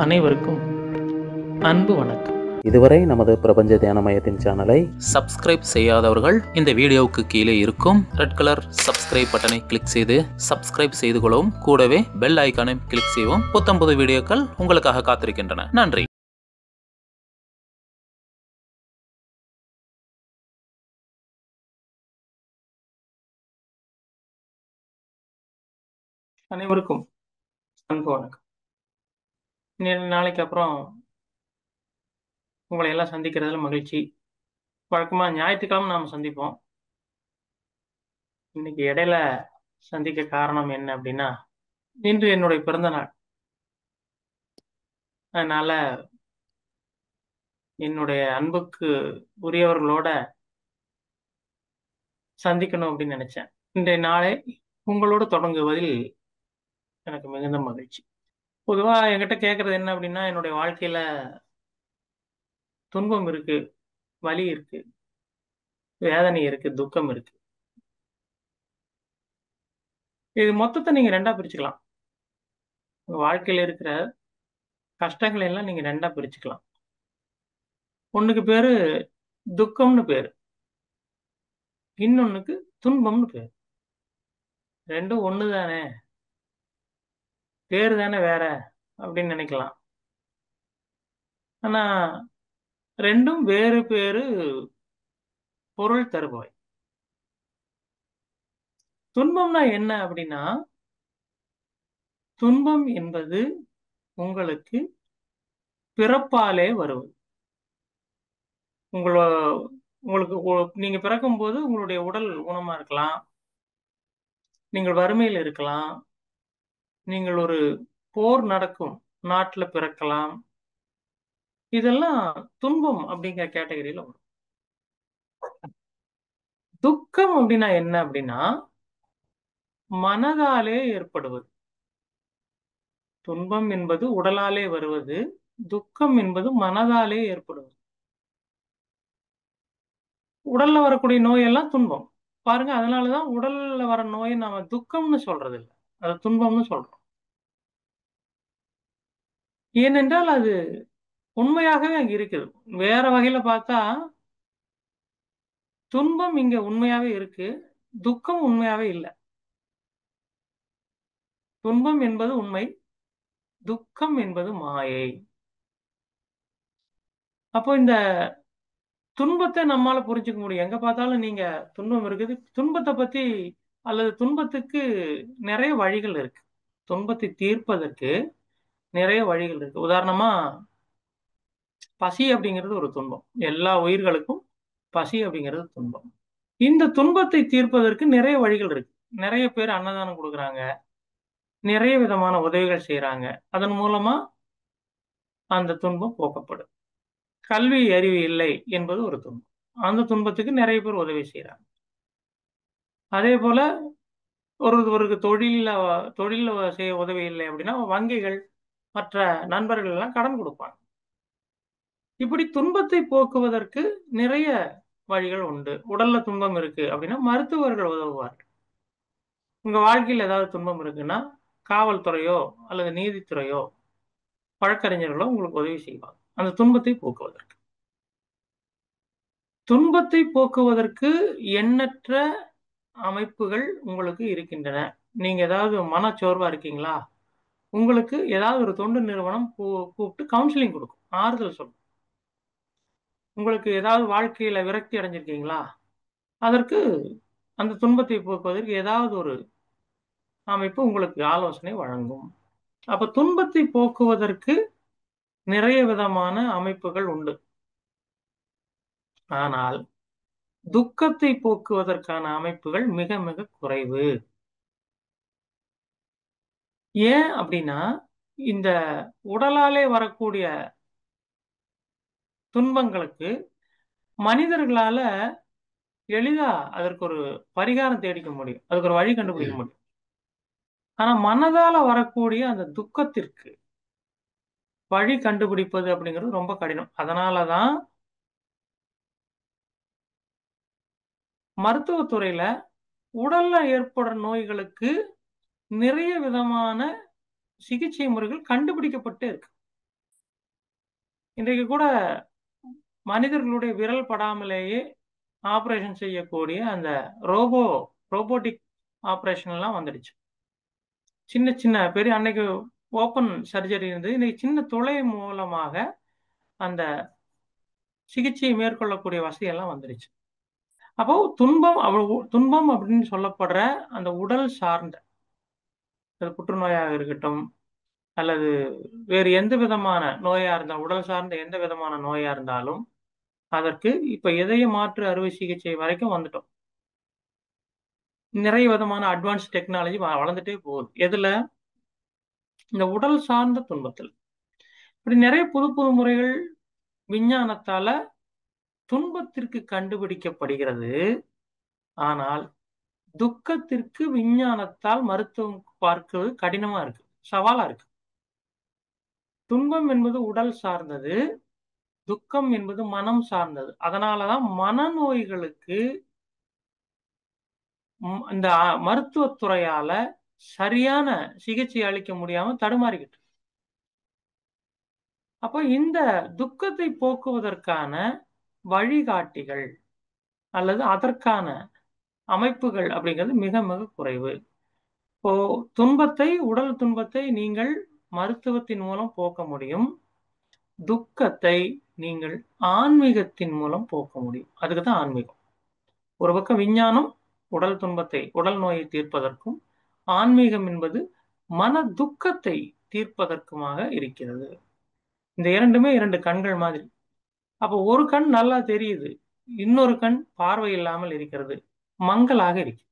அனைவருக்கும் அன்பு வணக்கம். இதுவரை நமது பிரபஞ்ச தியான மையத்தின் சேனலை சப்ஸ்கிரைப் செய்யாதவர்கள் இந்த வீடியோவுக்கு கீழே இருக்கும் ரெட் கலர் சப்ஸ்கிரைப் பட்டனை கிளிக் செய்து சப்ஸ்கிரைப் செய்து கொள்ளவும், கூடவே பெல் ஐக்கானை கிளிக் செய்யவும். புத்தம்புது வீடியோக்கள் உங்களுக்காக காத்திருக்கின்றன. நன்றி. அனைவருக்கும் அன்பு வணக்கம். நாளைக்கு அப்புறம் உங்களை எல்லாம் சந்திக்கிறதுல மகிழ்ச்சி. வழக்கமா ஞாயிற்றுக்கிழமை நாம் சந்திப்போம். இன்னைக்கு இடையில சந்திக்க காரணம் என்ன அப்படின்னா, இன்று என்னுடைய பிறந்த நாள். அதனால என்னுடைய அன்புக்கு உரியவர்களோட சந்திக்கணும் அப்படின்னு நினைச்சேன். இன்றைய நாளை உங்களோடு தொடங்குவதில் எனக்கு மிகுந்த மகிழ்ச்சி. பொதுவா என்கிட்ட கேட்கறது என்ன அப்படின்னா, என்னுடைய வாழ்க்கையில துன்பம் இருக்கு, வலி இருக்கு, வேதனை இருக்கு, துக்கம் இருக்கு. இது மொத்தத்தை நீங்க ரெண்டா பிரிச்சுக்கலாம். உங்க வாழ்க்கையில இருக்கிற கஷ்டங்களை எல்லாம் நீங்க ரெண்டா பிரிச்சுக்கலாம். ஒண்ணுக்கு பேரு துக்கம்னு பேரு, இன்னொன்னுக்கு துன்பம்னு பேரு. ரெண்டும் ஒண்ணு தானே, பேரு தானே வேற அப்படின்னு நினைக்கலாம். ஆனா ரெண்டும் வேறு பேரு பொருள் தருபவை. துன்பம்னா என்ன அப்படின்னா, துன்பம் என்பது உங்களுக்கு பிறப்பாலே வருவது. உங்களுக்கு நீங்க பிறக்கும் போது உங்களுடைய உடல் ஊனமா இருக்கலாம், நீங்கள் வறுமையில் இருக்கலாம், நீங்கள் ஒரு போர் நடக்கும் நாட்டுல பிறக்கலாம். இதெல்லாம் துன்பம் அப்படிங்கிற கேட்டகரியில வரும். துக்கம் அப்படின்னா என்ன அப்படின்னா, மனதாலே ஏற்படுவது. துன்பம் என்பது உடலாலே வருவது, துக்கம் என்பது மனதாலே ஏற்படுவது. உடல்ல வரக்கூடிய நோய் எல்லாம் துன்பம் பாருங்க. அதனாலதான் உடல்ல வர நோயை நாம துக்கம்னு சொல்றது இல்லை, அது துன்பம்னு சொல்றோம். ஏனென்றால் அது உண்மையாகவே அங்க இருக்குது. வேற வகையில பார்த்தா துன்பம் இங்க உண்மையாவே இருக்கு, துக்கம் உண்மையாவே இல்லை. துன்பம் என்பது உண்மை, துக்கம் என்பது மாயை. அப்போ இந்த துன்பத்தை நம்மால புரிஞ்சுக்க முடியும். எங்க பார்த்தாலும் நீங்க துன்பம் இருக்குது, துன்பத்தை பத்தி அல்லது துன்பத்துக்கு நிறைய வழிகள் இருக்கு. துன்பத்தை தீர்ப்பதற்கு நிறைய வழிகள் இருக்கு. உதாரணமா, பசி அப்படிங்கிறது ஒரு துன்பம். எல்லா உயிர்களுக்கும் பசி அப்படிங்கிறது துன்பம். இந்த துன்பத்தை தீர்ப்பதற்கு நிறைய வழிகள் இருக்கு. நிறைய பேர் அன்னதானம் கொடுக்குறாங்க, நிறைய விதமான உதவிகள் செய்யறாங்க. அதன் மூலமா அந்த துன்பம் போக்கப்படும். கல்வி அறிவு இல்லை என்பது ஒரு துன்பம். அந்த துன்பத்துக்கு நிறைய பேர் உதவி செய்யறாங்க. அதே போல ஒருவருக்கு தொழில செய்ய உதவி இல்லை அப்படின்னா வங்கிகள் மற்ற நண்பர்கள் எல்லாம் கடன் கொடுப்பாங்க. இப்படி துன்பத்தை போக்குவதற்கு நிறைய வழிகள் உண்டு. உடல்ல துன்பம் இருக்கு அப்படின்னா மருத்துவர்கள் உதவுவார்கள். உங்க வாழ்க்கையில் ஏதாவது துன்பம் இருக்குன்னா காவல்துறையோ அல்லது நீதித்துறையோ வழக்கறிஞர்களோ உங்களுக்கு உதவி செய்வாங்க அந்த துன்பத்தை போக்குவதற்கு. துன்பத்தை போக்குவதற்கு எண்ணற்ற அமைப்புகள் உங்களுக்கு இருக்கின்றன. நீங்க ஏதாவது மனச்சோர்வா இருக்கீங்களா, உங்களுக்கு ஏதாவது ஒரு தொண்டு நிறுவனம் கூப்பிட்டு கவுன்சிலிங் கொடுக்கும், ஆறுதல் சொல்லும். உங்களுக்கு ஏதாவது வாழ்க்கையில விரக்தி அடைஞ்சிருக்கீங்களா, அதற்கு அந்த துன்பத்தை போக்குவதற்கு ஏதாவது ஒரு அமைப்பு உங்களுக்கு ஆலோசனை வழங்கும். அப்ப துன்பத்தை போக்குவதற்கு நிறைய விதமான அமைப்புகள் உண்டு. ஆனால் துக்கத்தை போக்குவதற்கான அமைப்புகள் மிக மிக குறைவு. ஏன் அப்படின்னா, இந்த உடலாலே வரக்கூடிய துன்பங்களுக்கு மனிதர்களால எளிதா அதற்கு ஒரு பரிகாரம் தேடிக்க முடியும், அதுக்கு ஒரு வழி கண்டுபிடிக்க முடியும். ஆனா மனதால வரக்கூடிய அந்த துக்கத்திற்கு வழி கண்டுபிடிப்பது அப்படிங்கிறது ரொம்ப கடினம். அதனாலதான் மருத்துவத்துறையில உடல்ல ஏற்படுற நோய்களுக்கு நிறைய விதமான சிகிச்சை முறைகள் கண்டுபிடிக்கப்பட்டே இருக்கு. இன்றைக்கு கூட மனிதர்களுடைய விரல் படாமலேயே ஆபரேஷன் செய்யக்கூடிய அந்த ரோபோ ரோபோட்டிக் ஆபரேஷன் எல்லாம் வந்துடுச்சு. சின்ன சின்ன பெரிய அன்னைக்கு ஓப்பன் சர்ஜரி இருந்தது, இன்னைக்கு சின்ன துளை மூலமாக அந்த சிகிச்சையை மேற்கொள்ளக்கூடிய வசதி எல்லாம் வந்துடுச்சு. அப்போ துன்பம் அப்படின்னு சொல்லப்படுற அந்த உடல் சார்ந்த, அது புற்றுநோயாக இருக்கட்டும் அல்லது வேறு எந்த விதமான நோயா இருந்தால், உடல் சார்ந்த எந்த விதமான நோயா இருந்தாலும் அதற்கு இப்ப இதய மாற்று அறுவை சிகிச்சை வரைக்கும் வந்துட்டோம். நிறைய விதமான அட்வான்ஸ் டெக்னாலஜி வளர்ந்துட்டே போகுது. எதுல? இந்த உடல் சார்ந்த துன்பத்தில். இப்படி நிறைய புது புது முறைகள் விஞ்ஞானத்தால துன்பத்திற்கு கண்டுபிடிக்கப்படுகிறது. ஆனால் துக்கத்திற்கு விஞ்ஞானத்தால் மருத்துவம் பார்க்கிறது கடினமா இருக்கு, சவாலா இருக்கு. துன்பம் என்பது உடல் சார்ந்தது, துக்கம் என்பது மனம் சார்ந்தது. அதனாலதான் மனநோய்களுக்கு இந்த மருத்துவத்துறையால சரியான சிகிச்சை அளிக்க முடியாம தடுமாறிக்கிட்டு. அப்போ இந்த துக்கத்தை போக்குவதற்கான வழிகாட்டிகள் அல்லது அதற்கான அமைப்புகள் அப்படிங்கிறது மிக மிக குறைவு. இப்போ உடல் துன்பத்தை நீங்கள் மருத்துவத்தின் மூலம் போக்க முடியும், துக்கத்தை நீங்கள் ஆன்மீகத்தின் மூலம் போக்க முடியும். அதுக்கு தான் ஆன்மீகம். ஒரு பக்கம் விஞ்ஞானம் உடல் துன்பத்தை, உடல் நோயை தீர்ப்பதற்கும், ஆன்மீகம் என்பது மன துக்கத்தை தீர்ப்பதற்குமாக இருக்கிறது. இந்த இரண்டுமே இரண்டு கண்கள் மாதிரி. அப்போ ஒரு கண் நல்லா தெரியுது, இன்னொரு கண் பார்வை இல்லாமல் இருக்கிறது, மங்கலாக இருக்கு.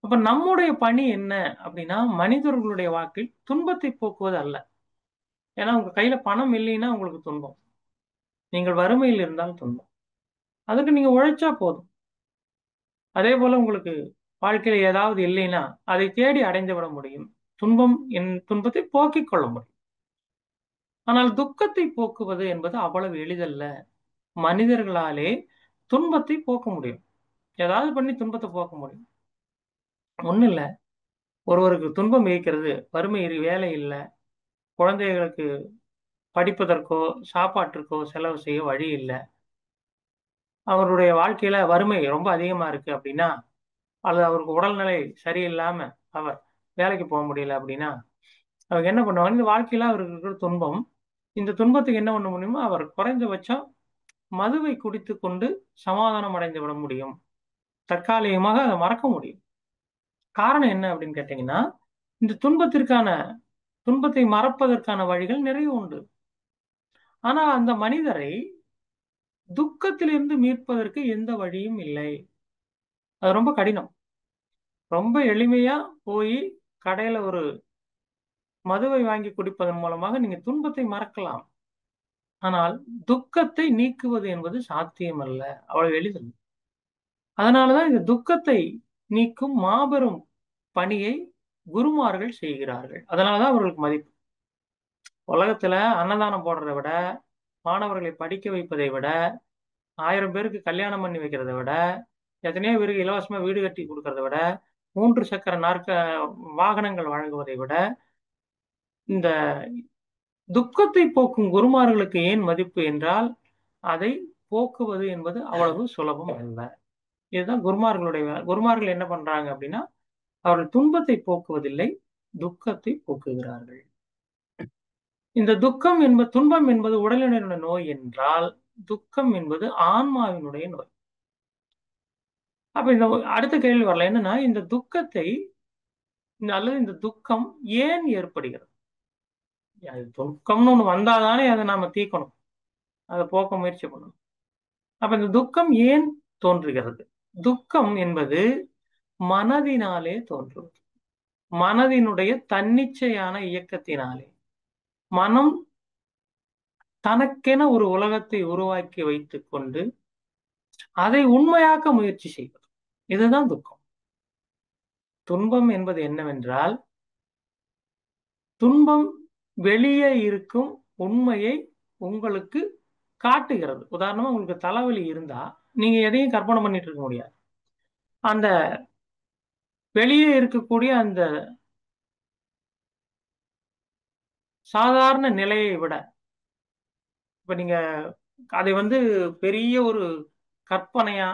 அப்ப நம்முடைய பணி என்ன அப்படின்னா, மனிதர்களுடைய வாழ்க்கையில் துன்பத்தை போக்குவது அல்ல. ஏன்னா உங்க கையில பணம் இல்லைன்னா உங்களுக்கு துன்பம், நீங்கள் வறுமையில் இருந்தால் துன்பம். அதுக்கு நீங்க உழைச்சா போதும். அதே போல உங்களுக்கு வாழ்க்கையில ஏதாவது இல்லைன்னா அதை தேடி அடைந்து விட முடியும். துன்பத்தை போக்கிக் கொள்ள முடியும். ஆனால் துக்கத்தை போக்குவது என்பது அவ்வளவு எளிதல்ல. மனிதர்களாலே துன்பத்தை போக்க முடியும், ஏதாவது பண்ணி துன்பத்தை போக்க முடியும். ஒண்ணும் இல்ல, ஒருவருக்கு துன்பம் இருக்கிறது, வறுமை, வேலை இல்லை, குழந்தைகளுக்கு படிப்பதற்கோ சாப்பாட்டிற்கோ செலவு செய்ய வழி இல்லை, அவருடைய வாழ்க்கையில வறுமை ரொம்ப அதிகமா இருக்கு அப்படின்னா, அல்லது அவருக்கு உடல்நிலை சரியில்லாம அவர் வேலைக்கு போக முடியல அப்படின்னா, அவங்க என்ன பண்ணுவாங்க, இந்த வாழ்க்கையில அவருக்கு இருக்கிற துன்பம், இந்த துன்பத்துக்கு என்ன பண்ண முடியுமோ அவர் குறைந்தபட்சம் மதுவை குடித்து கொண்டு சமாதானம் அடைந்து விட முடியும், தற்காலிகமாக அதை மறக்க முடியும். காரணம் என்ன அப்படின்னு கேட்டீங்கன்னா, இந்த துன்பத்தை மறப்பதற்கான வழிகள் நிறைய உண்டு. ஆனா அந்த மனிதரை துக்கத்திலிருந்து மீட்பதற்கு எந்த வழியும் இல்லை. அது ரொம்ப கடினம். ரொம்ப எளிமையா போய் கடையில ஒரு மதுவை வாங்கி குடிப்பதன் மூலமாக நீங்க துன்பத்தை மறக்கலாம். ஆனால் துக்கத்தை நீக்குவது என்பது சாத்தியமல்ல, அவ்வளவு எளிதல்ல. அதனாலதான் இந்த துக்கத்தை நீக்கும் மாபெரும் பணியை குருமார்கள் செய்கிறார்கள். அதனாலதான் அவர்களுக்கு மதிப்பு. உலகத்துல அன்னதானம் போடுறதை விட, மாணவர்களை படிக்க வைப்பதை விட, 1000 பேருக்கு கல்யாணம் பண்ணி வைக்கிறதை விட, எத்தனையோ பேருக்கு இலவசமா வீடு கட்டி கொடுக்கறத விட, 3 சக்கர வாகனங்கள் வழங்குவதை விட, இந்த துக்கத்தை போக்கும் குருமார்களுக்கு ஏன் மதிப்பு என்றால், அதை போக்குவது என்பது அவ்வளவு சுலபம் அல்ல. இதுதான் குருமார்கள் என்ன பண்றாங்க அப்படின்னா, அவர்கள் துன்பத்தை போக்குவதில்லை, துக்கத்தை போக்குகிறார்கள். இந்த துன்பம் என்பது உடலினுடைய நோய் என்றால், துக்கம் என்பது ஆன்மாவினுடைய நோய். அப்ப இந்த அடுத்த கேள்வி வரல, என்னன்னா இந்த துக்கத்தை அல்லது இந்த துக்கம் ஏன் ஏற்படுகிறது? அது துக்கம்னு ஒண்ணு வந்தாதானே அதை நாம தீர்க்கணும், அதை போக்க முயற்சி பண்ணணும். அப்ப இந்த துக்கம் ஏன் தோன்றுகிறது? துக்கம் என்பது மனதினாலே தோன்றுவது, மனதினுடைய தன்னிச்சையான இயக்கத்தினாலே. மனம் தனக்கென ஒரு உலகத்தை உருவாக்கி வைத்துக் கொண்டு அதை உண்மையாக்க முயற்சி செய்வது, இதுதான் துக்கம். துன்பம் என்பது என்னவென்றால், துன்பம் வெளியே இருக்கும் உண்மையை உங்களுக்கு காட்டுகிறது. உதாரணமா உங்களுக்கு தலைவலி இருந்தா நீங்க எதையும் கற்பனை பண்ணிட்டு இருக்க முடியாது. அந்த வெளியே இருக்கக்கூடிய அந்த சாதாரண நிலையை விட இப்ப நீங்க அதை வந்து பெரிய ஒரு கற்பனையா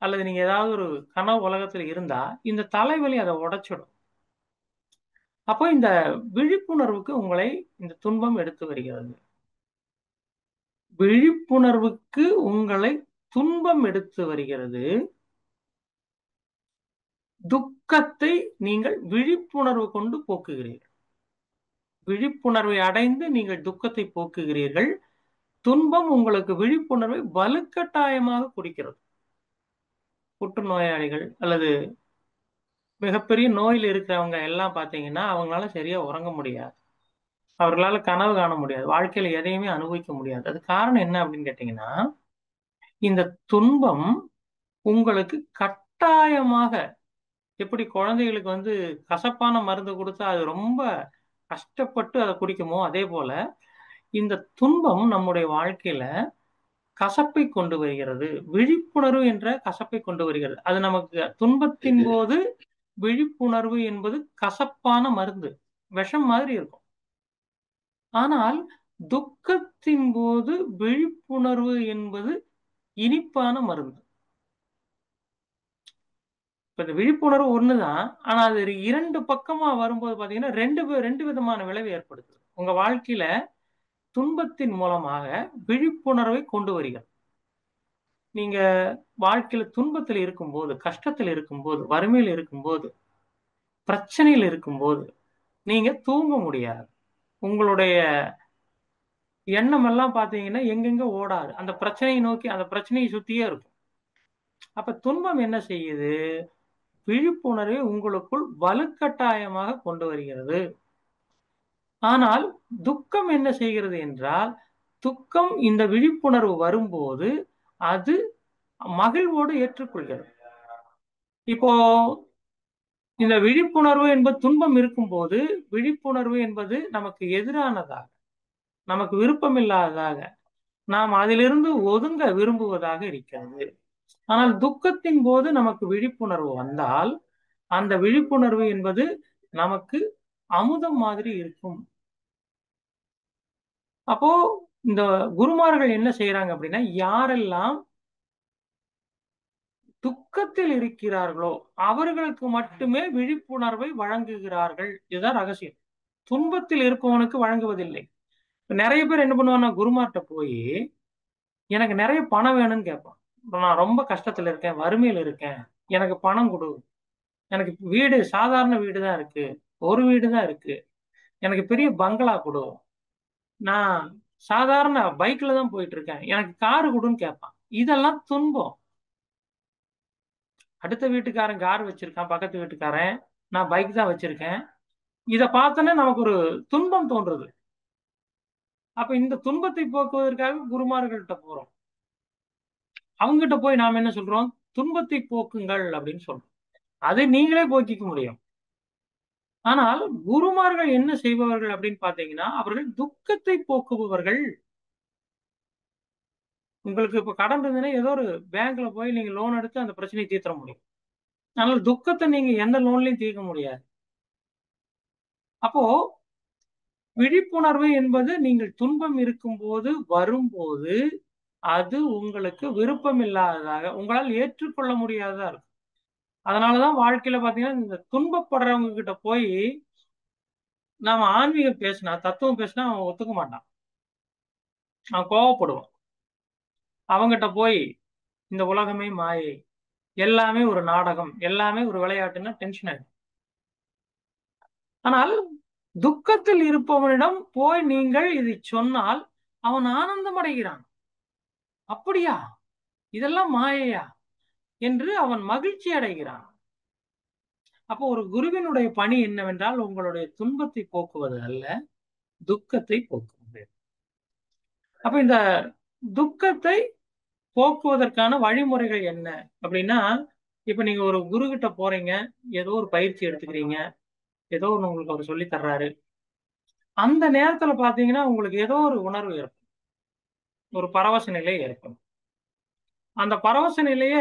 அல்லது நீங்க ஏதாவது ஒரு கனவு உலகத்துல இருந்தா இந்த தலைவலி அதை உடைச்சிடும். அப்போ இந்த விழிப்புணர்வுக்கு உங்களை இந்த துன்பம் எடுத்து வருகிறது. விழிப்புணர்வுக்கு உங்களை துன்பம் எடுத்து வருகிறது. துக்கத்தை நீங்கள் விழிப்புணர்வு கொண்டு போக்குகிறீர்கள். விழிப்புணர்வை அடைந்து நீங்கள் துக்கத்தை போக்குகிறீர்கள். துன்பம் உங்களுக்கு விழிப்புணர்வை வலுக்கட்டாயமாக குடிக்கிறது. புற்றுநோயாளிகள் அல்லது மிகப்பெரிய நோயில் இருக்கிறவங்க எல்லாம் பார்த்தீங்கன்னா அவங்களால சரியா உறங்க முடியாது. அவர்களால கனவு காண முடியாது. வாழ்க்கையில எதையுமே அனுபவிக்க முடியாது. அது காரணம் என்ன அப்படின்னு கேட்டீங்கன்னா, இந்த துன்பம் உங்களுக்கு கட்டாயமாக எப்படி குழந்தைகளுக்கு வந்து கசப்பான மருந்து கொடுத்தா அது ரொம்ப கஷ்டப்பட்டு அதை குடிக்குமோ, அதே போல இந்த துன்பம் நம்முடைய வாழ்க்கையில கசப்பை கொண்டு வருகிறது. விழிப்புணர்வு என்ற கசப்பை கொண்டு வருகிறது. அது நமக்கு துன்பத்தின் போது விழிப்புணர்வு என்பது கசப்பான மருந்து, விஷம் மாதிரி இருக்கும். ஆனால் துக்கத்தின் போது விழிப்புணர்வு என்பது இனிப்பான மருந்து. இப்ப இந்த விழிப்புணர்வு ஒண்ணுதான். ஆனா அது இரண்டு பக்கமா வரும்போது பாத்தீங்கன்னா ரெண்டு விதமான விளைவு ஏற்படுது. உங்க வாழ்க்கையில துன்பத்தின் மூலமாக விழிப்புணர்வை கொண்டு வருகிறது. நீங்க வாழ்க்கையில துன்பத்தில் இருக்கும்போது, கஷ்டத்தில் இருக்கும்போது, வறுமையில் இருக்கும்போது, பிரச்சனையில் இருக்கும்போது நீங்க தூங்க முடியாது. உங்களுடைய எண்ணம் எல்லாம் பாத்தீங்கன்னா எங்கெங்க ஓடாது. அந்த பிரச்சனையை நோக்கி அந்த பிரச்சனையை சுத்தியே இருக்கும். அப்ப துன்பம் என்ன செய்யுது? விழிப்புணர்வை உங்களுக்குள் வலுக்கட்டாயமாக கொண்டு வருகிறது. ஆனால் துக்கம் என்ன செய்கிறது என்றால், துக்கம் இந்த விழிப்புணர்வு வரும்போது அது மகிழ்வோடு ஏற்றுக்கொள்கிறது. இப்போ இந்த விழிப்புணர்வு என்பது துன்பம் இருக்கும்போது விழிப்புணர்வு என்பது நமக்கு எதிரானதாக, நமக்கு விருப்பமில்லாததாக, நாம் அதிலிருந்து ஒதுங்க விரும்புவதாக இருக்கிறது. ஆனால் துக்கத்தின் போது நமக்கு விழிப்புணர்வு வந்தால் அந்த விழிப்புணர்வு என்பது நமக்கு அமுதம் மாதிரி இருக்கும். அப்போ இந்த குருமார்கள் என்ன செய்யறாங்க அப்படின்னா, யாரெல்லாம் துக்கத்தில் இருக்கிறார்களோ அவர்களுக்கு மட்டுமே விழிப்புணர்வை வழங்குகிறார்கள். இதுதான் ரகசியம். துன்பத்தில் இருப்பவனுக்கு வழங்குவதில்லை. நிறைய பேர் என்ன பண்ணுவாங்கன்னா, குருமார்ட்ட போய் எனக்கு நிறைய பணம் வேணும்னு கேட்பான். நான் ரொம்ப கஷ்டத்துல இருக்கேன், வறுமையில இருக்கேன், எனக்கு பணம் கொடு. எனக்கு வீடு சாதாரண வீடு தான் இருக்கு, ஒரு வீடு தான் இருக்கு, எனக்கு பெரிய பங்களா கொடு, நான் சாதாரண பைக்ல தான் போயிட்டு இருக்கேன், எனக்கு காரு கொடுன்னு கேட்பான். இதெல்லாம் துன்பம். அடுத்த வீட்டுக்காரன் கார் வச்சிருக்கான், பக்கத்து வீட்டுக்காரன் நான் பைக் தான் வச்சிருக்கேன். இத பார்த்தோன்னே நமக்கு ஒரு துன்பம் தோன்றுது. அப்ப இந்த துன்பத்தை போக்குவதற்காக குருமார்கள்ட்ட போறோம். அவங்ககிட்ட போய் நாம என்ன சொல்றோம்? துன்பத்தை போக்குங்கள் அப்படின்னு சொல்றோம். அதை நீங்களே போக்கிக்க முடியும். ஆனால் குருமார்கள் என்ன செய்பவர்கள் அப்படின்னு பாத்தீங்கன்னா, அவர்கள் துக்கத்தை போக்குபவர்கள். உங்களுக்கு இப்ப கடன் இருந்ததுன்னா ஏதோ ஒரு பேங்க்ல போய் நீங்க லோன் எடுத்து அந்த பிரச்சனையை தீர்த்த முடியும். ஆனால் துக்கத்தை நீங்க எந்த லோன்லயும் தீர்க்க முடியாது. அப்போ விழிப்புணர்வு என்பது நீங்கள் துன்பம் இருக்கும்போது வரும்போது அது உங்களுக்கு விருப்பம் இல்லாததாக, உங்களால் ஏற்றுக்கொள்ள முடியாததா இருக்கும். அதனாலதான் வாழ்க்கையில பாத்தீங்கன்னா இந்த துன்பப்படுறவங்க கிட்ட போய் நாம ஆன்மீகம் பேசினா, தத்துவம் பேசினா அவன் ஒத்துக்க மாட்டான். அவன் கோவப்படுவான். அவங்கிட்ட போய் இந்த உலகமே மாயை, எல்லாமே ஒரு நாடகம், எல்லாமே ஒரு விளையாட்டுன்னா டென்ஷன் ஆயிடும். ஆனால் துக்கத்தில் இருப்பவனிடம் போய் நீங்கள் இதை சொன்னால் அவன் ஆனந்தம் அடைகிறான். அப்படியா, இதெல்லாம் மாயையா என்று அவன் மகிழ்ச்சி அடைகிறான். அப்போ ஒரு குருவினுடைய பணி என்னவென்றால் உங்களுடைய துன்பத்தை போக்குவது அல்ல, துக்கத்தை போக்குவது. அப்ப இந்த துக்கத்தை போக்குவதற்கான வழிமுறைகள் என்ன அப்படின்னா, இப்ப நீங்க ஒரு குரு கிட்ட போறீங்க, ஏதோ ஒரு பயிற்சி எடுத்துக்கிறீங்க, ஏதோ ஒண்ணு உங்களுக்கு அவர் சொல்லி தர்றாரு. அந்த நேரத்துல பாத்தீங்கன்னா உங்களுக்கு ஏதோ ஒரு உணர்வு இருக்கும், ஒரு பரவச நிலை இருக்கும். அந்த பரவச நிலைய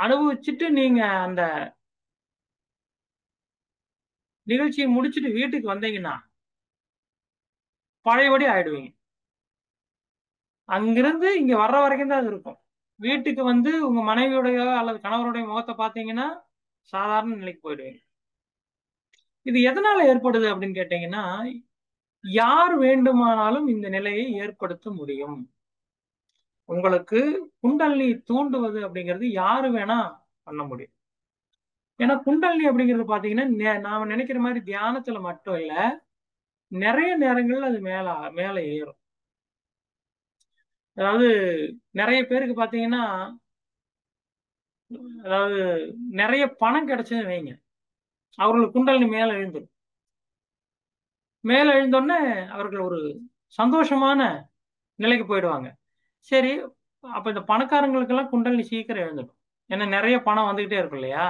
அனுபவிச்சுட்டு நீங்க அந்த நிகழ்ச்சியை முடிச்சுட்டு வீட்டுக்கு வந்தீங்கன்னா பழையபடி ஆயிடுவீங்க. அங்கிருந்து இங்க வர்ற வரைக்கும் தான் அது இருக்கும். வீட்டுக்கு வந்து உங்க மனைவியுடைய அல்லது கணவருடைய முகத்தை பார்த்தீங்கன்னா சாதாரண நிலைக்கு போயிடுவீங்க. இது எதனால ஏற்படுது அப்படின்னு கேட்டீங்கன்னா, யார் வேண்டுமானாலும் இந்த நிலையை ஏற்படுத்த முடியும். உங்களுக்கு குண்டலினி தூண்டுவது அப்படிங்கிறது யாரு வேணா பண்ண முடியும். ஏன்னா குண்டலினி அப்படிங்கிறது பாத்தீங்கன்னா நாம நினைக்கிற மாதிரி தியானத்துல மட்டும் இல்ல, நிறைய நேரங்கள்ல அது மேல மேல ஏறும். அதாவது நிறைய பேருக்கு பாத்தீங்கன்னா, அதாவது நிறைய பணம் கிடைச்சதுன்னு வைங்க, அவர்களுக்கு குண்டலினி மேல எழுந்துடும். மேல எழுந்தோடனே அவர்கள் ஒரு சந்தோஷமான நிலைக்கு போயிடுவாங்க. சரி, அப்ப இந்த பணக்காரங்களுக்கெல்லாம் குண்டலினி சீக்கிரம் எழுந்துடும். ஏன்னா நிறைய பணம் வந்துகிட்டே இருக்கும் இல்லையா?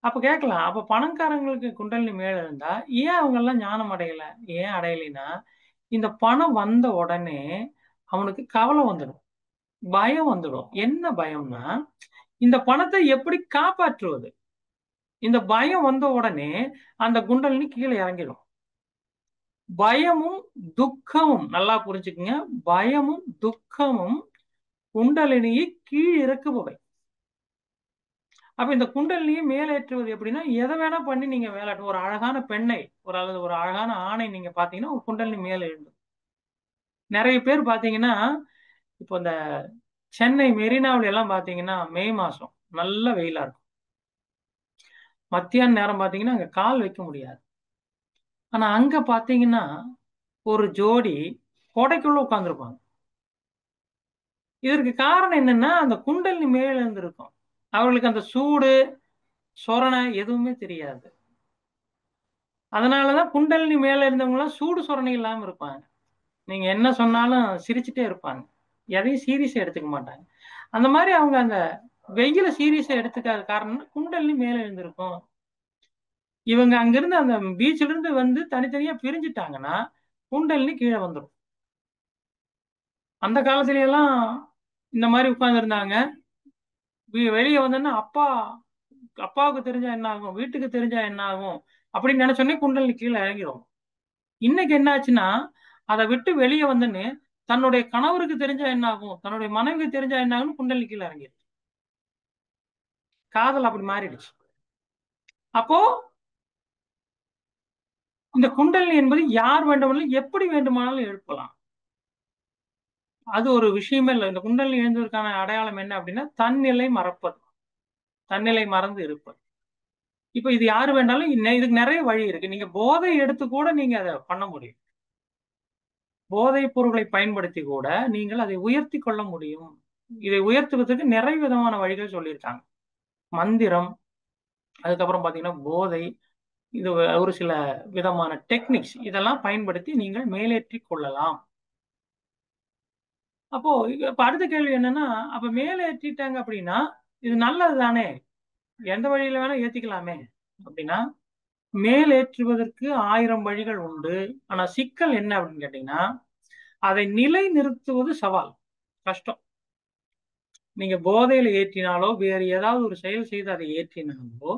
அப்ப கேட்கலாம். அப்ப பணக்காரங்களுக்கு குண்டலினி மேல இருந்தா, ஏன் அவங்க எல்லாம் ஞானம் அடையல? ஏன் அடையலைன்னா, இந்த பணம் வந்த உடனே அவனுக்கு கவலை வந்துடும். பயம் வந்துடும். என்ன பயம்னா, இந்த பணத்தை எப்படி காப்பாற்றுவது? இந்த பயம் வந்த உடனே அந்த குண்டலினி கீழே இறங்கிடும். பயமும் துக்கமும் நல்லா புரிஞ்சுக்குங்க. பயமும் துக்கமும் குண்டலினியை கீழ் இறக்குபவை. அப்ப இந்த குண்டலினியை மேலேற்றுவது எப்படின்னா, எதை வேணா பண்ணி நீங்க மேலாட்டு ஒரு அழகான பெண்ணை அல்லது ஒரு அழகான ஆணை நீங்க பாத்தீங்கன்னா ஒரு குண்டலினி மேல எழுந்தும். நிறைய பேர் பாத்தீங்கன்னா, இப்போ இந்த சென்னை மெரினாவில எல்லாம் பாத்தீங்கன்னா மே மாசம் நல்ல வெயிலா இருக்கும். மத்தியான நேரம் பாத்தீங்கன்னா அங்க கால் வைக்க முடியாது. ஆனா அங்க பாத்தீங்கன்னா ஒரு ஜோடி கொடைக்குள்ள உட்கார்ந்துருப்பாங்க. இதற்கு காரணம் என்னன்னா, அந்த குண்டலினி மேல இருந்திருக்கும். அவர்களுக்கு அந்த சூடு சொரணை எதுவுமே தெரியாது. அதனாலதான் குண்டலினி மேல இருந்தவங்க எல்லாம் சூடு சொரணை இல்லாம இருப்பாங்க. நீங்க என்ன சொன்னாலும் சிரிச்சுட்டே இருப்பாங்க. எதையும் சீரியஸா எடுத்துக்க மாட்டாங்க. அந்த மாதிரி அவங்க அந்த வெயில சீரியஸா எடுத்துக்காத காரணம் குண்டலினி மேல இருந்திருக்கும். இவங்க அங்கிருந்து அந்த பீச்ல இருந்து வந்து தனித்தனியா பிரிஞ்சுட்டாங்கன்னா குண்டலினி கீழே வந்துடும். அந்த காலத்துல எல்லாம் இந்த மாதிரி உட்கார்ந்து இருந்தாங்க. வெளியே வந்தோன்னா அப்பாவுக்கு தெரிஞ்சா என்ன ஆகும், வீட்டுக்கு தெரிஞ்சா என்ன ஆகும் அப்படின்னு நினைச்சோன்னே குண்டலினி கீழே இறங்கிடும். இன்னைக்கு என்ன ஆச்சுன்னா, அதை விட்டு வெளியே வந்துன்னு தன்னுடைய கணவருக்கு தெரிஞ்சா என்ன ஆகும், தன்னுடைய மனைவிக்கு தெரிஞ்சா என்ன ஆகும்னு குண்டலினி கீழே இறங்கிடும். காதல் அப்படி மாறிடுச்சு. அப்போ இந்த குண்டலினி என்பது யார் வேண்டுமானாலும் எப்படி வேண்டுமானாலும் எழுப்பலாம். அது ஒரு விஷயமே இல்லை. இந்த குண்டலினி எழுந்ததற்கான அடையாளம் என்ன அப்படின்னா, தன்னிலை மறப்பது, தன்னிலை மறந்து இருப்பது. இப்ப இது யாரு வேண்டாலும் இதுக்கு நிறைய வழி இருக்கு. நீங்க போதை எடுத்து கூட நீங்க அதை பண்ண முடியும். போதைப் பொருட்களை பயன்படுத்தி கூட நீங்கள் அதை உயர்த்தி கொள்ள முடியும். இதை உயர்த்துவதற்கு நிறைய விதமான வழிகள் சொல்லியிருக்காங்க. மந்திரம், அதுக்கப்புறம் பாத்தீங்கன்னா போதை, இது ஒரு சில விதமான டெக்னிக்ஸ் இதெல்லாம் பயன்படுத்தி நீங்கள் மேலேற்றி கொள்ளலாம். அப்போ இப்ப அடுத்த கேள்வி என்னன்னா, அப்ப மேலேற்றிட்டாங்க அப்படின்னா இது நல்லது தானே, எந்த வழியில வேணா ஏத்திக்கலாமே அப்படின்னா, மேலேற்றுவதற்கு 1000 வழிகள் உண்டு. ஆனா சிக்கல் என்ன அப்படின்னு கேட்டீங்கன்னா, அதை நிலை நிறுத்துவது சவால், கஷ்டம். நீங்க போதையில ஏற்றினாலோ வேறு ஏதாவது ஒரு செயல் செய்து அதை ஏற்றினாலோ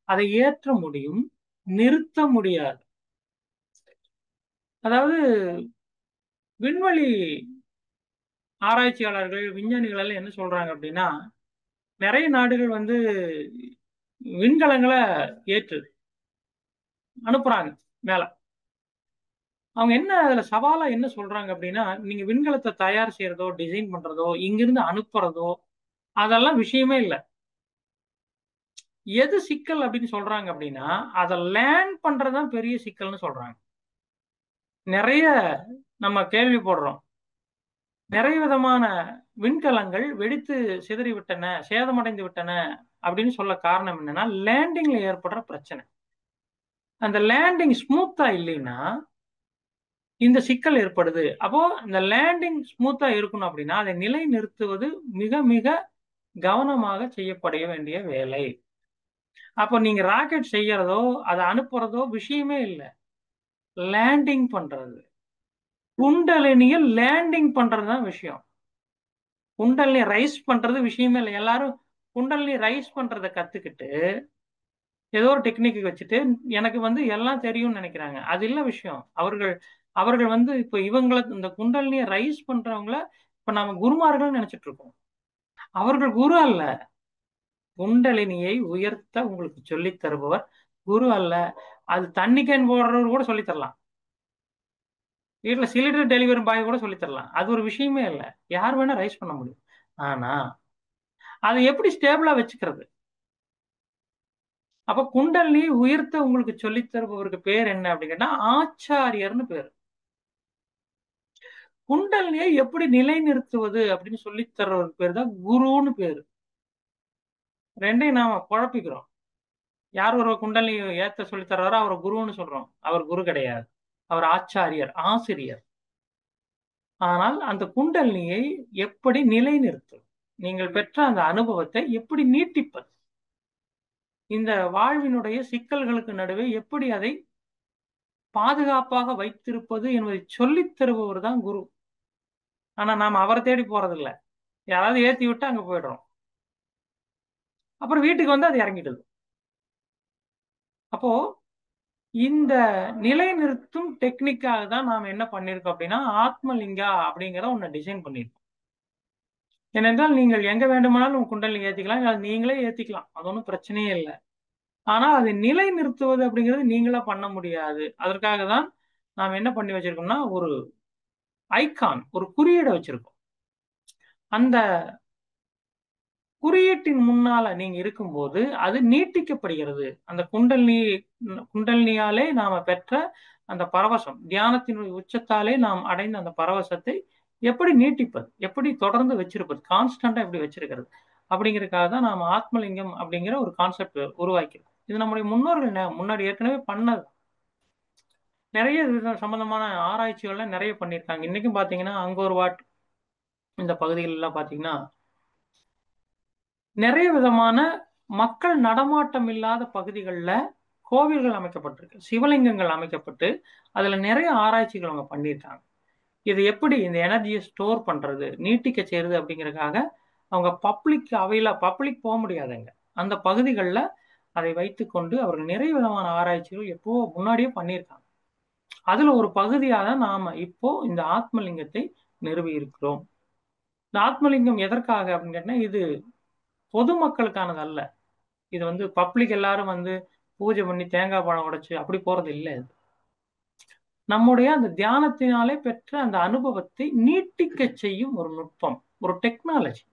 அதை ஏற்ற முடியும், நிறுத்த முடியாது. அதாவது விண்வெளி ஆராய்ச்சியாளர்கள் விஞ்ஞானிகள் எல்லாம் என்ன சொல்றாங்க அப்படின்னா, நிறைய நாடுகள் வந்து விண்கலங்களை ஏற்று அனுப்புறாங்க மேல. அவங்க என்ன அதுல சவாலா என்ன சொல்றாங்க அப்படின்னா, நீங்க விண்கலத்தை தயார் செய்யறதோ டிசைன் பண்றதோ இங்கிருந்து அனுப்புறதோ அதெல்லாம் விஷயமே இல்லை. எது சிக்கல் அப்படின்னு சொல்றாங்க அப்படின்னா, அதை லேண்ட் பண்றதுதான் பெரிய சிக்கல்னு சொல்றாங்க. நிறைய நம்ம கேள்விப்படுறோம், நிறைய விதமான விண்கலங்கள் வெடித்து சிதறிவிட்டன, சேதமடைந்து விட்டன அப்படின்னு சொல்ல காரணம் என்னன்னா, லேண்டிங்ல ஏற்படுற பிரச்சனை. அந்த லேண்டிங் ஸ்மூத்தா இல்லைன்னா இந்த சிக்கல் ஏற்படுது. அப்போ இந்த லேண்டிங் ஸ்மூத்தா இருக்கணும் அப்படின்னா அதை நிலை நிறுத்துவது மிக மிக கவனமாக செய்யப்பட வேண்டிய வேலை. அப்போ நீங்க ராக்கெட் செய்யறதோ அதை அனுப்புறதோ விஷயமே இல்லை, லேண்டிங் பண்றது. குண்டலினிய லேண்டிங் பண்றதுதான் விஷயம். குண்டலினி ரைஸ் பண்றது விஷயமே இல்லை. எல்லாரும் குண்டலினி ரைஸ் பண்றதை கத்துக்கிட்டு ஏதோ ஒரு டெக்னிக் வச்சுட்டு எனக்கு வந்து எல்லாம் தெரியும்னு நினைக்கிறாங்க. அது இல்ல விஷயம். அவர்கள் அவர்கள் வந்து இப்ப இவங்களை இந்த குண்டலினிய ரைஸ் பண்றவங்கள இப்ப நாம குருமார்கள் நினைச்சிட்டு இருக்கோம். அவர்கள் குரு அல்ல. குண்டலினியை உயர்த்த உங்களுக்கு சொல்லித் தருபவர் குரு அல்ல. அது தண்ணி கேன் போடுறவர் கூட சொல்லித் தரலாம். வீட்டுல சிலிண்டர் டெலிவரி பாய் கூட சொல்லித் தரலாம். அது ஒரு விஷயமே இல்லை. யார் வேணா ரைஸ் பண்ண முடியும். ஆனா அதை எப்படி ஸ்டேபிளா வச்சுக்கிறது? அப்ப குண்டலினி உயர்த்த உங்களுக்கு சொல்லித் தருபவருக்கு பேர் என்ன அப்படின்னு கேட்டா ஆச்சாரியர்னு பேர். குண்டலினியை எப்படி நிலைநிறுத்துவது அப்படின்னு சொல்லித் தர்றவருக்கு பேர் தான் குருன்னு பேரு. ரெண்டையும் நாம குழப்பிக்கிறோம். யார் ஒரு குண்டலினி ஏத்த சொல்லித் தர்றாரோ அவரை குருன்னு சொல்றோம். அவர் குரு கிடையாது. அவர் ஆச்சாரியர், ஆசிரியர். ஆனால் அந்த குண்டலினியை எப்படி நிலைநிறுத்துவது? நீங்கள் பெற்ற அந்த அனுபவத்தை எப்படி நீட்டிப்பது? இந்த வாழ்வினுடைய சிக்கல்களுக்கு நடுவே எப்படி அதை பாதுகாப்பாக வைத்திருப்பது என்பதை சொல்லித் தருபவர் தான் குரு. ஆனா நாம அவரை தேடி போறதில்ல. யாராவது ஏத்தி விட்டு அங்க போயிடுறோம். அப்புறம் வீட்டுக்கு வந்து அது இறங்கிடுது. அப்போ இந்த நிலைநிறுத்தும் டெக்னிக்காக தான் நாம என்ன பண்ணிருக்கோம் அப்படின்னா ஆத்மலிங்கா அப்படிங்கிற ஒண்ணு டிசைன் பண்ணிருக்கோம். ஏனென்றால் நீங்கள் எங்க வேண்டுமானாலும் குண்டலினி ஏத்திக்கலாம், அது நீங்களே ஏத்திக்கலாம். அது ஒன்றும் பிரச்சனையே இல்லை. ஆனா அதை நிலை நிறுத்துவது அப்படிங்கிறது நீங்களா பண்ண முடியாது. அதற்காக தான் நாம் என்ன பண்ணி வச்சிருக்கோம்னா ஒரு ஐகான், ஒரு குறியீடை வச்சிருக்கோம். அந்த குறியீட்டின் முன்னால நீங்க இருக்கும்போது அது நீட்டிக்கப்படுகிறது. அந்த குண்டலினியாலே நாம பெற்ற அந்த பரவசம், தியானத்தின் உச்சத்தாலே நாம் அடைந்த அந்த பரவசத்தை எப்படி நீட்டிப்பது, எப்படி தொடர்ந்து வச்சிருப்பது, கான்ஸ்டன்டா எப்படி வச்சிருக்கிறது அப்படிங்கிறதுக்காக தான் நாம ஆத்மலிங்கம் அப்படிங்கிற ஒரு கான்செப்ட் உருவாக்கியிருக்கோம். இது நம்முடைய முன்னோர்கள் முன்னாடி ஏற்கனவே பண்ணது. நிறைய இது சம்பந்தமான ஆராய்ச்சிகள்லாம் நிறைய பண்ணியிருக்காங்க. இன்னைக்கும் பாத்தீங்கன்னா அங்கோர் வாட் இந்த பகுதிகள் எல்லாம் பாத்தீங்கன்னா நிறைய விதமான மக்கள் நடமாட்டம் இல்லாத பகுதிகளில் கோவில்கள் அமைக்கப்பட்டிருக்கு, சிவலிங்கங்கள் அமைக்கப்பட்டு அதுல நிறைய ஆராய்ச்சிகள் அவங்க பண்ணியிருக்காங்க. இது எப்படி இந்த எனர்ஜியை ஸ்டோர் பண்றது, நீட்டிக்க செய்யறது அப்படிங்கறதுக்காக அவங்க பப்ளிக் போக முடியாதுங்க. அந்த பகுதிகளில் அதை வைத்துக்கொண்டு அவர்கள் நிறைய விதமான ஆராய்ச்சிகள் எப்போ முன்னாடியே பண்ணியிருக்காங்க. அதுல ஒரு பகுதியாக நாம இப்போ இந்த ஆத்மலிங்கத்தை நிறுவி இருக்கிறோம். இந்த ஆத்மலிங்கம் எதற்காக அப்படின்னு கேட்டா இது பொதுமக்களுக்கானது அல்ல. இது வந்து பப்ளிக் எல்லாரும் வந்து பூஜை பண்ணி தேங்காய் பழம் உடைச்சு அப்படி போறது இல்லை. இது நம்முடைய அந்த தியானத்தினாலே பெற்ற அந்த அனுபவத்தை நீட்டிக்க செய்யும் ஒரு நுட்பம், ஒரு டெக்னாலஜி.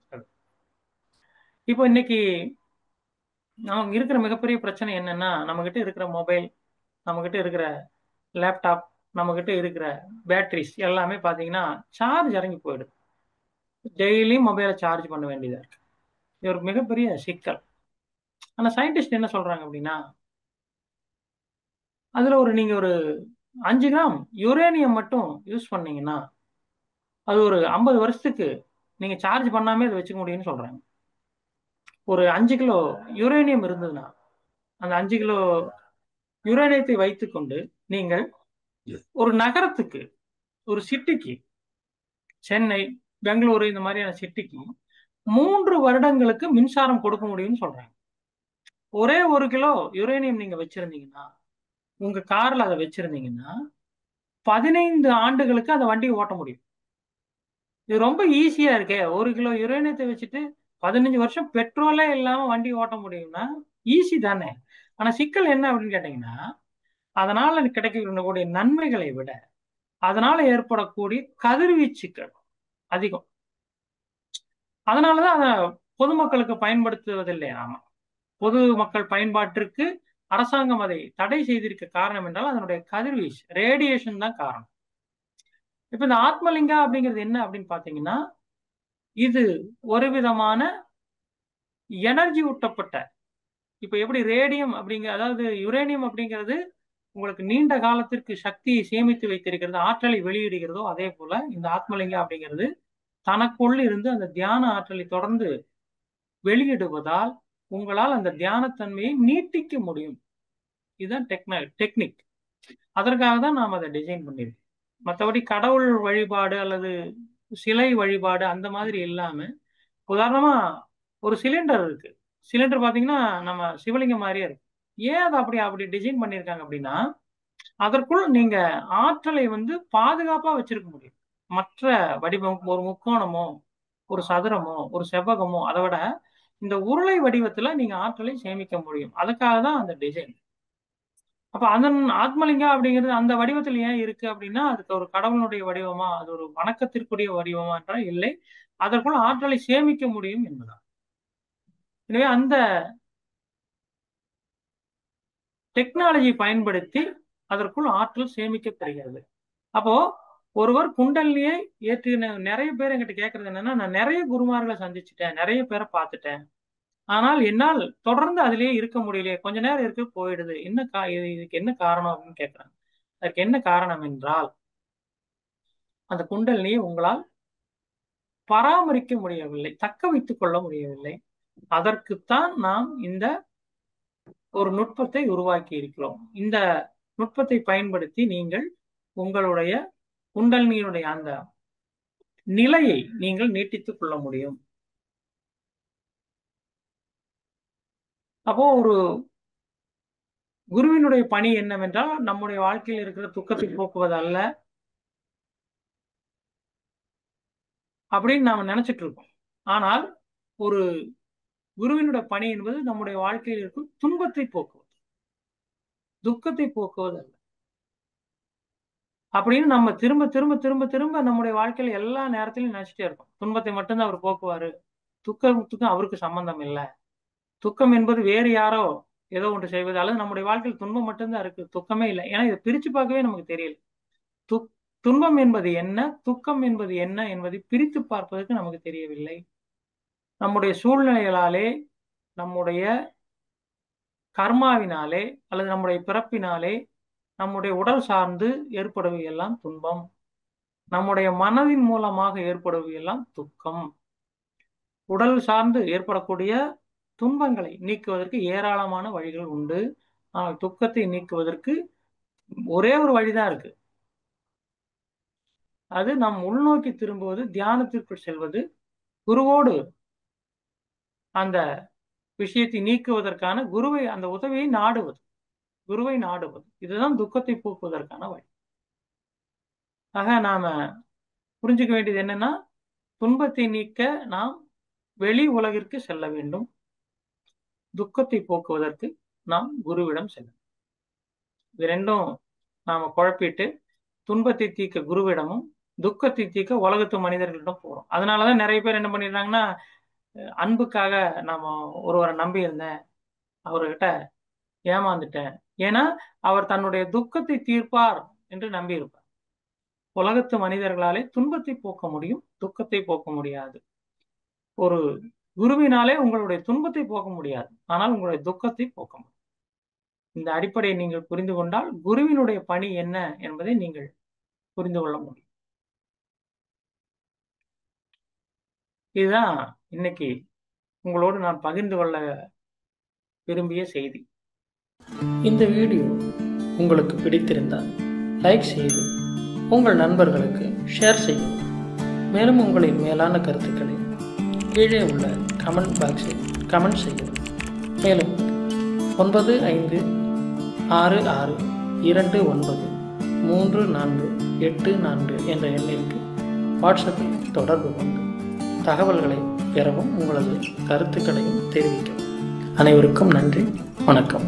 இப்போ இன்னைக்கு நமக்கு இருக்கிற மிகப்பெரிய பிரச்சனை என்னன்னா நம்ம கிட்ட இருக்கிற மொபைல், நம்ம கிட்ட இருக்கிற லேப்டாப், நம்ம கிட்ட இருக்கிற பேட்டரிஸ் எல்லாமே பாத்தீங்கன்னா சார்ஜ் இறங்கி போயிடுது. டெய்லியும் மொபைலை சார்ஜ் பண்ண வேண்டியதா இருக்கு. இது ஒரு மிகப்பெரிய சிக்கல். ஆனா சயின்டிஸ்ட் என்ன சொல்றாங்க அப்படின்னா அதுல நீங்க ஒரு 5 கிராம் யுரேனியம் மட்டும் யூஸ் பண்ணீங்கன்னா அது ஒரு 50 வருஷத்துக்கு நீங்க சார்ஜ் பண்ணாமே அதை வச்சுக்க முடியும்னு சொல்றாங்க. ஒரு 5 கிலோ யுரேனியம் இருந்ததுன்னா அந்த 5 கிலோ யுரேனியத்தை வைத்துக்கொண்டு நீங்கள் ஒரு நகரத்துக்கு, ஒரு சிட்டிக்கு, சென்னை, பெங்களூரு இந்த மாதிரியான சிட்டிக்கு 3 வருடங்களுக்கு மின்சாரம் கொடுக்க முடியும்னு சொல்றாங்க. ஒரே 1 கிலோ யுரேனியம் நீங்க வச்சிருந்தீங்கன்னா உங்க கார்ல அதை வச்சிருந்தீங்கன்னா 15 ஆண்டுகளுக்கு அந்த வண்டியை ஓட்ட முடியும். இது ரொம்ப ஈஸியா இருக்கே. 1 கிலோ யுரேனியத்தை வச்சுட்டு 15 வருஷம் பெட்ரோலே இல்லாம வண்டி ஓட்ட முடியும்னா ஈஸி தானே. ஆனா சிக்கல் என்ன அப்படின்னு கேட்டீங்கன்னா அதனால கிடைக்கக்கூடிய நன்மைகளை விட அதனால ஏற்படக்கூடிய கதிர்வீச்சுக்கள் அதிகம். அதனாலதான் அதை பொதுமக்களுக்கு பயன்படுத்துவதில்லை. ஆமா, பொது மக்கள் பயன்பாட்டிற்கு அரசாங்கம் அதை தடை செய்திருக்க காரணம் என்றால் அதனுடைய கதிர்வீச்சு, ரேடியேஷன் தான் காரணம். இப்ப இந்த ஆத்மலிங்கா அப்படிங்கிறது என்ன அப்படின்னு பாத்தீங்கன்னா இது ஒரு விதமான எனர்ஜி ஊட்டப்பட்ட, இப்ப எப்படி ரேடியம் அதாவது யுரேனியம் அப்படிங்கிறது உங்களுக்கு நீண்ட காலத்திற்கு சக்தியை சேமித்து வைத்திருக்கிறது, ஆற்றலை வெளியிடுகிறதோ அதே போல இந்த ஆத்மலிங்கா அப்படிங்கிறது தனக்குள் இருந்து அந்த தியான ஆற்றலை தொடர்ந்து வெளியிடுவதால் உங்களால் அந்த தியானத்தன்மையை நீட்டிக்க முடியும். இதுதான் டெக்னிக். அதற்காக தான் நாம் அதை டிசைன் பண்ணியிருக்கோம். மற்றபடி கடவுள் வழிபாடு அல்லது சிலை வழிபாடு அந்த மாதிரி இல்லாம உதாரணமா ஒரு சிலிண்டர் இருக்கு. சிலிண்டர் பாத்தீங்கன்னா நம்ம சிவலிங்கம் மாதிரியே இருக்கு. ஏன் அதை அப்படி டிசைன் பண்ணியிருக்காங்க அப்படின்னா அதற்குள் நீங்க ஆற்றலை வந்து பாதுகாப்பா வச்சிருக்க முடியும். மற்ற வடிவம், ஒரு முக்கோணமோ, ஒரு சதுரமோ, ஒரு செவ்வகமோ, அதை விட இந்த உருளை வடிவத்துல நீங்க ஆற்றலை சேமிக்க முடியும். அதுக்காக தான் அந்த டிசைன். அப்ப அதன் ஆத்மலிங்கம் அப்படிங்கிறது அந்த வடிவத்தில் ஏன் இருக்கு அப்படின்னா, அதுக்கு ஒரு கடவுளுடைய வடிவமா, அது ஒரு வணக்கத்திற்குரிய வடிவமா என்றால் இல்லை. அதற்குள் ஆற்றலை சேமிக்க முடியும் என்பதால். எனவே அந்த டெக்னாலஜி பயன்படுத்தி அதற்குள் ஆற்றல் சேமிக்கப்படுகிறது. அப்போ ஒருவர் குண்டலினியை ஏற்றின நிறைய பேர் என்கிட்ட கேட்கறது என்னன்னா, நான் நிறைய குருமார்களை சந்திச்சுட்டேன், நிறைய பேரை பார்த்துட்டேன். ஆனால் என்னால் தொடர்ந்து அதிலேயே இருக்க முடியலையே, கொஞ்ச நேரம் இருக்கு போயிடுது. இதுக்கு என்ன காரணம் அப்படின்னு கேட்கிறாங்க. அதற்கு என்ன காரணம் என்றால், அந்த குண்டலினியை உங்களால் பராமரிக்க முடியவில்லை, தக்க வைத்துக் கொள்ள முடியவில்லை. அதற்குத்தான் நாம் இந்த ஒரு நுட்பத்தை உருவாக்கி இருக்கிறோம். இந்த நுட்பத்தை பயன்படுத்தி நீங்கள் உங்களுடைய குண்டலினியுடைய அந்த நிலையை நீங்கள் நீட்டித்துக் கொள்ள முடியும். அப்போ ஒரு குருவினுடைய பணி என்னவென்றால், நம்முடைய வாழ்க்கையில் இருக்கிற துக்கத்தை போக்குவது அல்ல அப்படின்னு நாம நினைச்சிட்டு இருக்கோம். ஆனால் ஒரு குருவினுடைய பணி என்பது நம்முடைய வாழ்க்கையில் இருக்கும் துன்பத்தை போக்குவது, துக்கத்தை போக்குவது அல்ல. அப்படின்னு நம்ம திரும்ப திரும்ப திரும்ப திரும்ப நம்முடைய வாழ்க்கையில எல்லா நேரத்திலும் நினைச்சிட்டே இருக்கோம். துன்பத்தை மட்டும்தான் அவர் போக்குவாரு, துக்கத்துக்கும் அவருக்கு சம்பந்தம் இல்லை. துக்கம் என்பது வேறு யாரோ ஏதோ ஒன்று செய்வது, அல்லது நம்முடைய வாழ்க்கையில் துன்பம் மட்டும்தான் இருக்கு, துக்கமே இல்லை. ஏன்னா இதை பிரிச்சு பார்க்கவே நமக்கு தெரியல. துன்பம் என்பது என்ன, துக்கம் என்பது என்ன என்பதை பிரித்து பார்ப்பதற்கு நமக்கு தெரியவில்லை. நம்முடைய சூழ்நிலைகளாலே, நம்முடைய கர்மாவினாலே, அல்லது நம்முடைய பிறப்பினாலே, நம்முடைய உடல் சார்ந்து ஏற்படுவையெல்லாம் துன்பம், நம்முடைய மனதின் மூலமாக ஏற்படுவையெல்லாம் துக்கம். உடல் சார்ந்து ஏற்படக்கூடிய துன்பங்களை நீக்குவதற்கு ஏராளமான வழிகள் உண்டு. ஆனால் துக்கத்தை நீக்குவதற்கு ஒரே ஒரு வழிதான் இருக்கு. அது நாம் உள்நோக்கி திரும்புவது, தியானத்திற்குள் செல்வது, குருவோடு அந்த விஷயத்தை நீக்குவதற்கான குருவை, அந்த உதவியை நாடுவது, குருவை நாடுவது. இதுதான் துக்கத்தை போக்குவதற்கான வழி. ஆக நாம புரிஞ்சுக்க வேண்டியது என்னன்னா, துன்பத்தை நீக்க நாம் வெளி உலகிற்கு செல்ல வேண்டும், துக்கத்தை போக்குவதற்கு நாம் குருவிடம் செல்ல. இது ரெண்டும் நாம குழப்பிட்டு துன்பத்தை தீர்க்க குருவிடமும், துக்கத்தை தீர்க்க உலகத்து மனிதர்களிடம் போறோம். அதனாலதான் நிறைய பேர் என்ன பண்ணிடுறாங்கன்னா, அன்புக்காக நாம ஒருவரை நம்பி இருந்தேன், அவர்கிட்ட ஏமாந்துட்டேன். ஏன்னா அவர் தன்னுடைய துக்கத்தை தீர்ப்பார் என்று நம்பி இருப்பார். உலகத்து மனிதர்களாலே துன்பத்தை போக்க முடியும், துக்கத்தை போக்க முடியாது. ஒரு குருவினாலே உங்களுடைய துன்பத்தை போக்க முடியாது, ஆனால் உங்களுடைய துக்கத்தை போக்க முடியும். இந்த அடிப்படையை நீங்கள் புரிந்து கொண்டால் குருவினுடைய பணி என்ன என்பதை நீங்கள் புரிந்து கொள்ள முடியும். இதுதான் இன்னைக்கு உங்களோடு நான் பகிர்ந்து கொள்ள விரும்பிய செய்தி. இந்த வீடியோ உங்களுக்கு பிடித்திருந்தால் லைக் செய்து உங்கள் நண்பர்களுக்கு ஷேர் செய்யவும். மேலும் உங்களின் மேலான கருத்துக்களை கீழே உள்ள கமெண்ட் பாக்ஸில் கமெண்ட் செய்யவும். மேலும் 9566293484 என்ற எண்ணிற்கு வாட்ஸ்அப்பில் தொடர்பு கொண்டு தகவல்களை பெறவும், உங்களது கருத்துக்களையும் தெரிவிக்கவும். அனைவருக்கும் நன்றி, வணக்கம்.